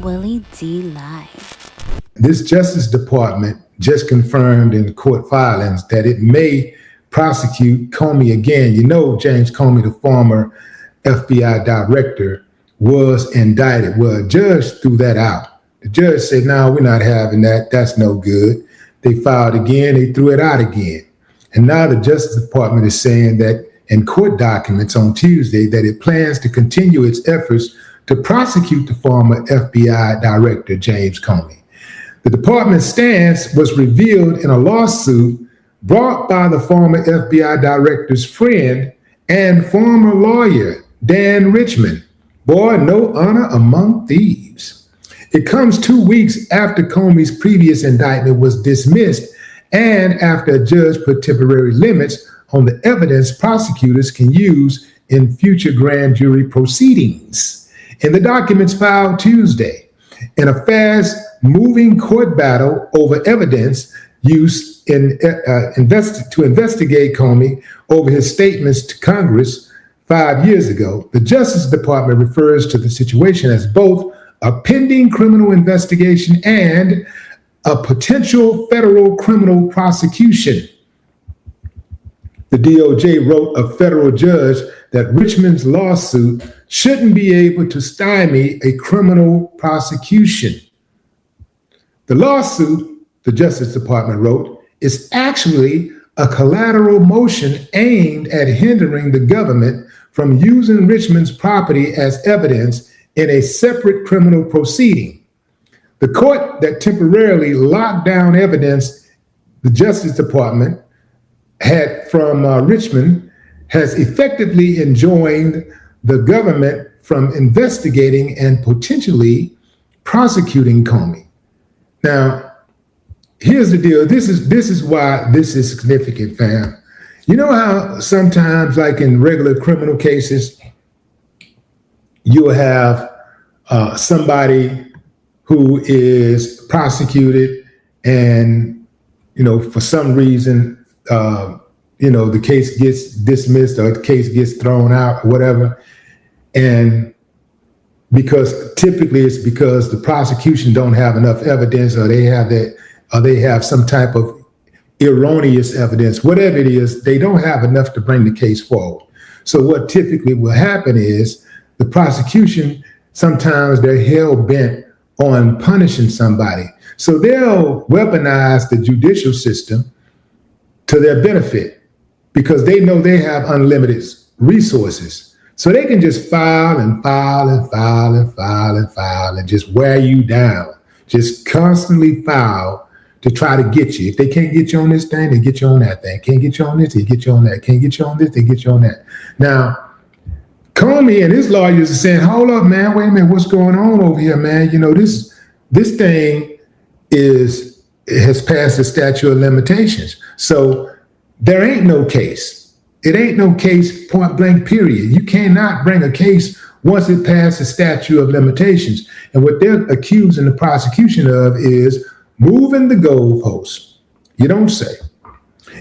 Willie D live. This Justice Department just confirmed in the court filings that it may prosecute Comey again. You know, James Comey, the former FBI director, was indicted. Well, a judge threw that out. The judge said, no, we're not having that. That's no good. They filed again. They threw it out again. And now the Justice Department is saying that in court documents on Tuesday that it plans to continue its efforts to prosecute the former FBI director, James Comey. The department's stance was revealed in a lawsuit brought by the former FBI director's friend and former lawyer, Dan Richmond. Boy, no honor among thieves. It comes 2 weeks after Comey's previous indictment was dismissed and after a judge put temporary limits on the evidence prosecutors can use in future grand jury proceedings. In the documents filed Tuesday, in a fast-moving court battle over evidence used to investigate Comey over his statements to Congress 5 years ago, the Justice Department refers to the situation as both a pending criminal investigation and a potential federal criminal prosecution. The DOJ wrote a federal judge that Richmond's lawsuit shouldn't be able to stymie a criminal prosecution. The lawsuit, the Justice Department wrote, is actually a collateral motion aimed at hindering the government from using Richmond's property as evidence in a separate criminal proceeding. The court that temporarily locked down evidence the Justice Department had from Richmond has effectively enjoined the government from investigating and potentially prosecuting Comey. Now, here's the deal. This is why this is significant, fam. You know how sometimes, like in regular criminal cases, you'll have somebody who is prosecuted and, for some reason, the case gets dismissed or the case gets thrown out or whatever. And because typically it's because the prosecution don't have enough evidence or they have some type of erroneous evidence, whatever it is, they don't have enough to bring the case forward. So what typically will happen is the prosecution, sometimes they're hell bent on punishing somebody. So they'll weaponize the judicial system to their benefit because they know they have unlimited resources. So they can just file and file and file and file and file and just wear you down, just constantly file to try to get you. If they can't get you on this thing, they get you on that thing. Can't get you on this, they get you on that. Can't get you on this, they get you on that. Now, Comey and his lawyers are saying, hold up, man, wait a minute, what's going on over here, man? This thing has passed the statute of limitations. So there ain't no case. It ain't no case, point blank, period. You cannot bring a case once it passed the statute of limitations. And what they're accusing the prosecution of is moving the goalposts. You don't say.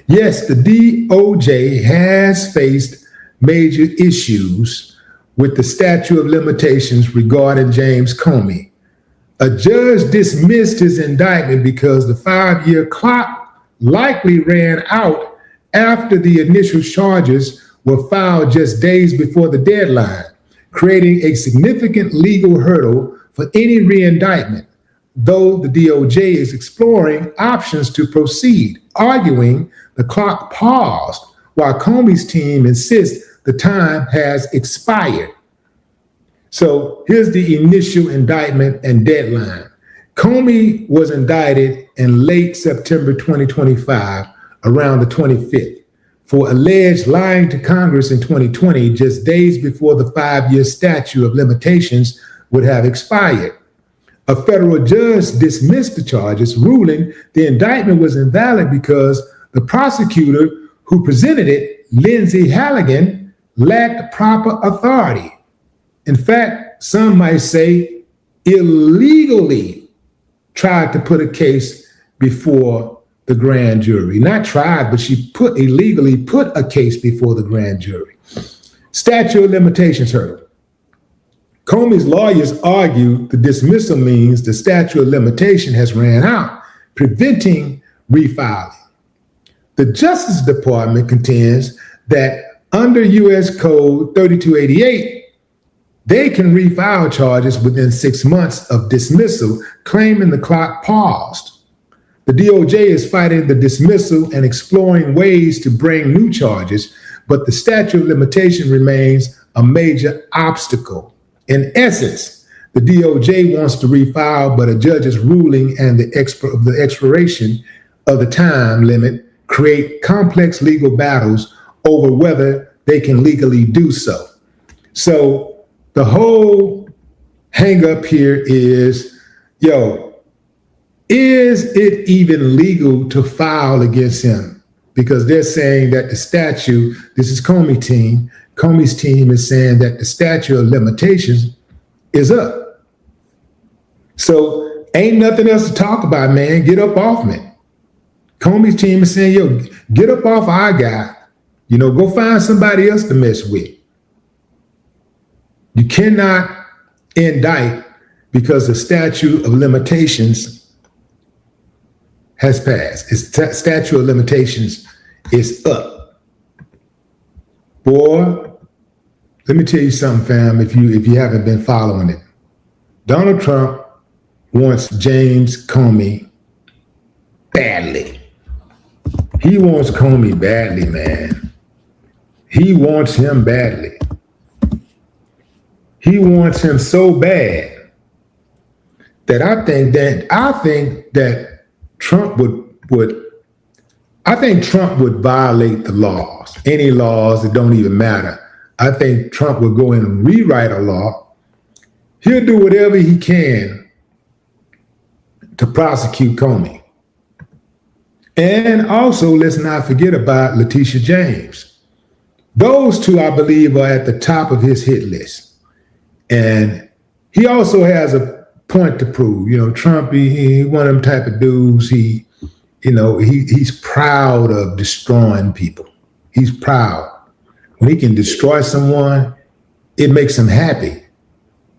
Yes, the DOJ has faced major issues with the statute of limitations regarding James Comey. A judge dismissed his indictment because the 5-year clock likely ran out after the initial charges were filed just days before the deadline, creating a significant legal hurdle for any re-indictment, though the DOJ is exploring options to proceed, arguing the clock paused while Comey's team insists the time has expired. So here's the initial indictment and deadline. Comey was indicted in late September 2025, around the 25th, for alleged lying to Congress in 2020, just days before the 5-year statute of limitations would have expired. A federal judge dismissed the charges, ruling the indictment was invalid because the prosecutor who presented it, Lindsay Halligan, lacked proper authority. In fact, some might say illegally tried to put a case before the grand jury. Not tried, but she illegally put a case before the grand jury. Statute of limitations hurdle. Comey's lawyers argue the dismissal means the statute of limitation has ran out, preventing refiling. The Justice Department contends that under U.S. Code 3288, they can refile charges within 6 months of dismissal, claiming the clock paused. The DOJ is fighting the dismissal and exploring ways to bring new charges, but the statute of limitation remains a major obstacle. In essence, the DOJ wants to refile, but a judge's ruling and the expiration of the time limit create complex legal battles over whether they can legally do so. So the whole hang up here is, is it even legal to file against him? Because they're saying that the statute, this is Comey's team is saying that the statute of limitations is up. So ain't nothing else to talk about, man. Get up off me. Comey's team is saying, get up off our guy. Go find somebody else to mess with. You cannot indict because the statute of limitations has passed. Its statute of limitations is up. Boy, let me tell you something, fam, if you haven't been following it. Donald Trump wants James Comey badly. He wants Comey badly, man. He wants him badly. He wants him so bad that I think that Trump would violate the laws, any laws that don't even matter. I think Trump would go in and rewrite a law. He'll do whatever he can to prosecute Comey. And also, let's not forget about Letitia James. Those two, I believe, are at the top of his hit list. And he also has a point to prove. Trump, he one of them type of dudes. He's proud of destroying people. He's proud. When he can destroy someone, it makes him happy.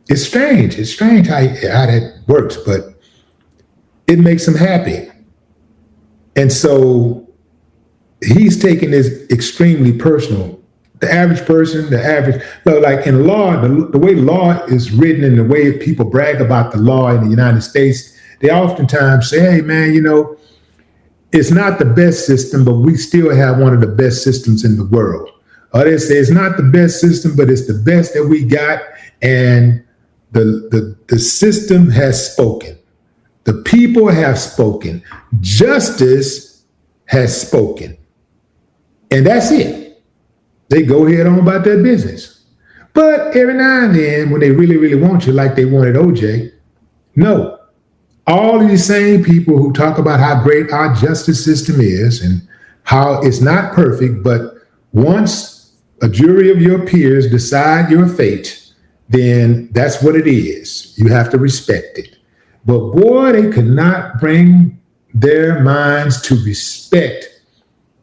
It's strange. It's strange how that works, but it makes him happy. And so he's taking this extremely personal. The average person, like in law, the way law is written and the way people brag about the law in the United States, they oftentimes say, hey, man, it's not the best system, but we still have one of the best systems in the world. Or they say it's not the best system, but it's the best that we got. And the system has spoken. The people have spoken. Justice has spoken. And that's it. They go ahead on about their business. But every now and then, when they really, really want you, like they wanted OJ, no. All of these same people who talk about how great our justice system is and how it's not perfect, but once a jury of your peers decide your fate, then that's what it is. You have to respect it. But boy, they could not bring their minds to respect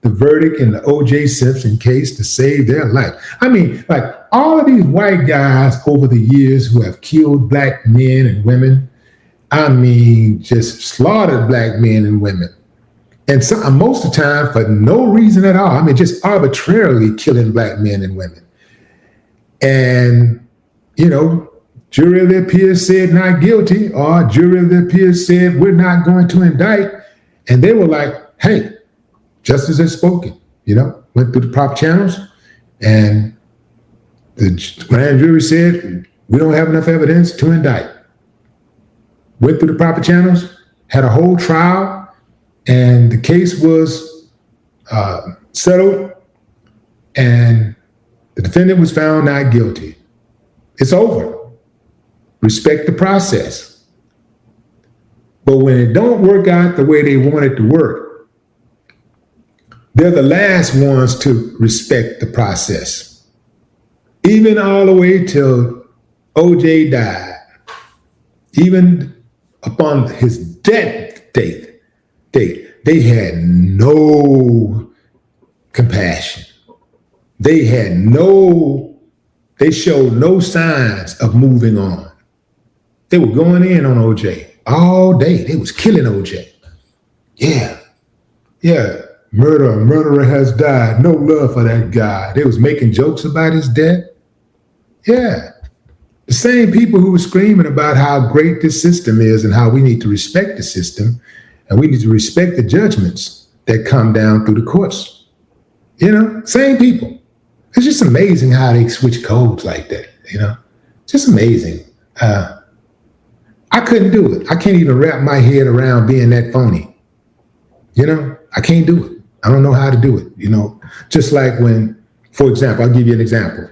the verdict in the O.J. Simpson case to save their life. I mean, like all of these white guys over the years who have killed black men and women, just slaughtered black men and women. And so, most of the time for no reason at all. Just arbitrarily killing black men and women. And, jury of their peers said not guilty, or jury of their peers said we're not going to indict. And they were like, hey, justice has spoken, went through the proper channels. And the grand jury said, we don't have enough evidence to indict. Went through the proper channels, had a whole trial, and the case was settled, and the defendant was found not guilty. It's over. Respect the process. But when it don't work out the way they want it to work, they're the last ones to respect the process. Even all the way till OJ died, even upon his death date, they had no compassion. They had no they showed no signs of moving on. They were going in on OJ all day. They was killing OJ. Yeah. Murderer has died. No love for that guy. They was making jokes about his death. Yeah. The same people who were screaming about how great this system is and how we need to respect the system and we need to respect the judgments that come down through the courts. Same people. It's just amazing how they switch codes like that, Just amazing. I couldn't do it. I can't even wrap my head around being that phony. I can't do it. I don't know how to do it, Just like when, for example, I'll give you an example.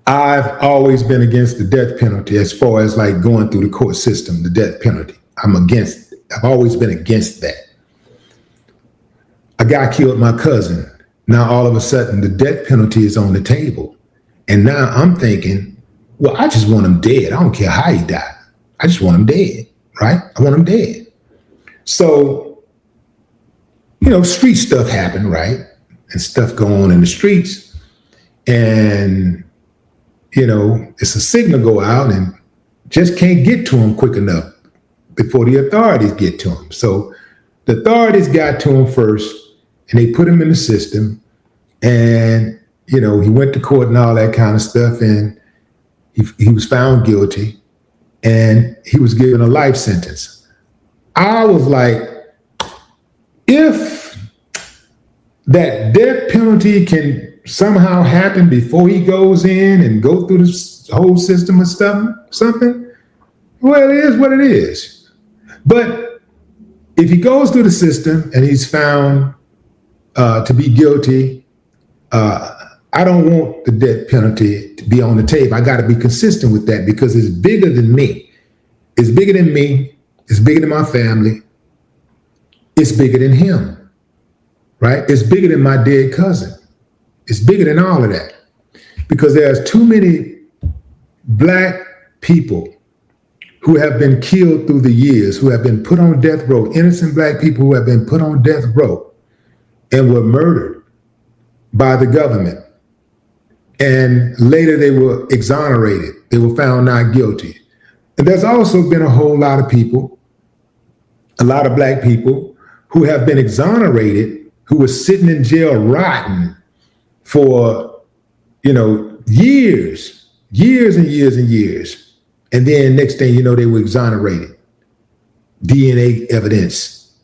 I've always been against the death penalty as far as like going through the court system, the death penalty. I've always been against that. A guy killed my cousin. Now all of a sudden the death penalty is on the table. And now I'm thinking, well, I just want him dead. I don't care how he died. I just want him dead, right? I want him dead. So, street stuff happened, right? And stuff go on in the streets. And, it's a signal go out and just can't get to him quick enough before the authorities get to him. So the authorities got to him first and they put him in the system. And, he went to court and all that kind of stuff. And he was found guilty and he was given a life sentence. I was like, if that death penalty can somehow happen before he goes in and go through this whole system or something, well, it is what it is. But if he goes through the system and he's found to be guilty, I don't want the death penalty to be on the table. I got to be consistent with that because it's bigger than me. It's bigger than me. It's bigger than my family. It's bigger than him, right? It's bigger than my dead cousin. It's bigger than all of that because there's too many Black people who have been killed through the years, who have been put on death row, innocent Black people who have been put on death row and were murdered by the government. And later they were exonerated. They were found not guilty. And there's also been a whole lot of people, a lot of Black people who have been exonerated, who were sitting in jail rotting for, years and years and years. And then next thing you know, they were exonerated. DNA evidence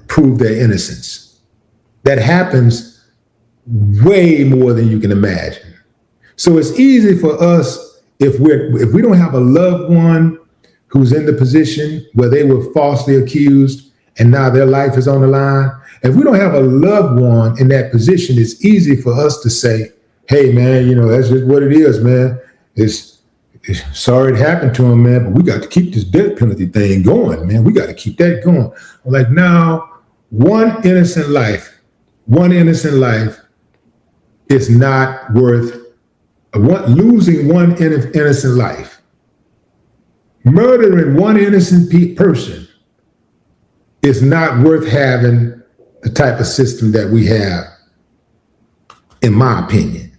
proved their innocence. That happens way more than you can imagine. So it's easy for us if we don't have a loved one who's in the position where they were falsely accused and now their life is on the line. If we don't have a loved one in that position, it's easy for us to say, hey, man, that's just what it is, man. It's sorry it happened to him, man, but we got to keep this death penalty thing going, man. We got to keep that going. Like now, one innocent life is not worth losing one innocent life. Murdering one innocent person is not worth having the type of system that we have, in my opinion.